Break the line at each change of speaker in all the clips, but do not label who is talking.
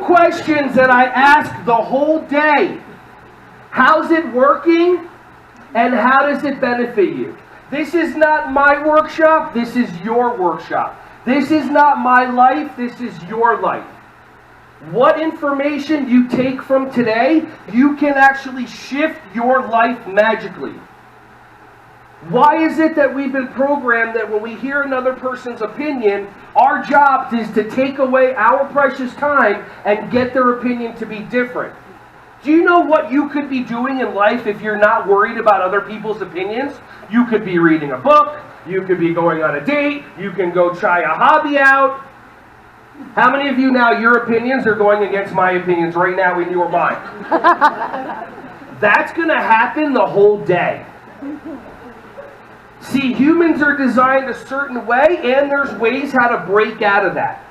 questions that I ask the whole day. How's it working? And how does it benefit you? This is not my workshop, this is your workshop. This is not my life, this is your life. What information you take from today, you can actually shift your life magically. Why is it that we've been programmed that when we hear another person's opinion, our job is to take away our precious time and get their opinion to be different? Do you know what you could be doing in life if you're not worried about other people's opinions? You could be reading a book, you could be going on a date, you can go try a hobby out. How many of you now, your opinions are going against my opinions right now in your mind? That's going to happen the whole day. See, humans are designed a certain way, and there's ways how to break out of that.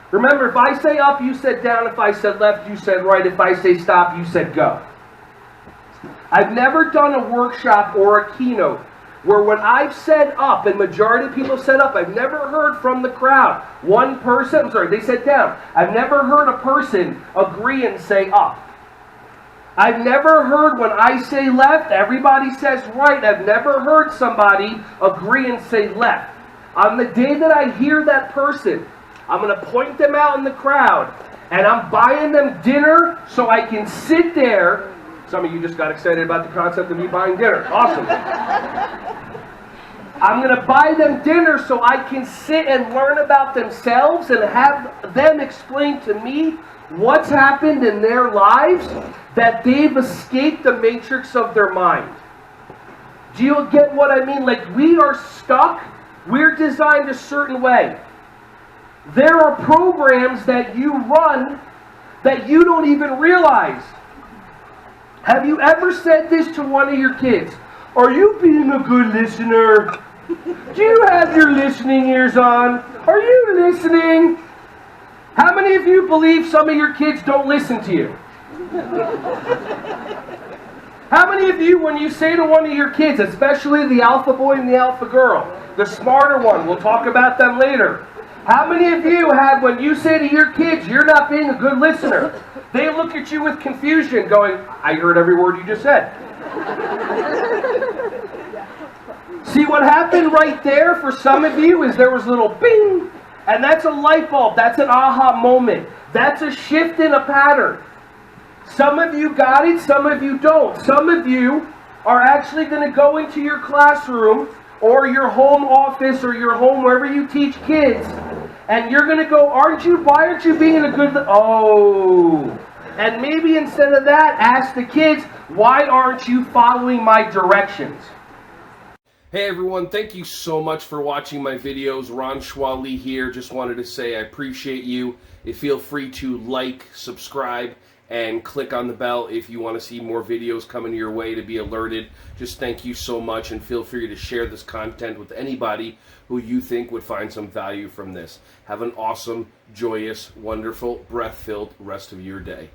Remember, if I say up, you said down. If I said left, you said right. If I say stop, you said go. I've never done a workshop or a keynote where when I've said up, and majority of people said up, I've never heard from the crowd. One person, they said down. I've never heard a person agree and say up. I've never heard when I say left, everybody says right. I've never heard somebody agree and say left. On the day that I hear that person, I'm going to point them out in the crowd, and I'm buying them dinner so I can sit there. Some of you just got excited about the concept of me buying dinner. Awesome. I'm going to buy them dinner so I can sit and learn about themselves and have them explain to me what's happened in their lives that they've escaped the matrix of their mind. Do you get what I mean? Like, we are stuck. We're designed a certain way. There are programs that you run that you don't even realize. Have you ever said this to one of your kids? Are you being a good listener? Do you have your listening ears on? Are you listening? How many of you believe some of your kids don't listen to you? How many of you, when you say to one of your kids, especially the alpha boy and the alpha girl, the smarter one, we'll talk about them later. How many of you have, when you say to your kids, you're not being a good listener, they look at you with confusion going, I heard every word you just said. See, what happened right there for some of you is there was a little bing, and that's a light bulb. That's an aha moment. That's a shift in a pattern. Some of you got it, some of you don't. Some of you are actually going to go into your classroom or your home office or your home wherever you teach kids, and you're going to go, why aren't you being a good, and maybe instead of that, ask the kids, why aren't you following my directions? Hey everyone, thank you so much for watching my videos. Ron Schwally here. Just wanted to say I appreciate you. Feel free to like, subscribe, and click on the bell if you want to see more videos coming your way to be alerted. Just thank you so much, and feel free to share this content with anybody who you think would find some value from this. Have an awesome, joyous, wonderful, breath-filled rest of your day.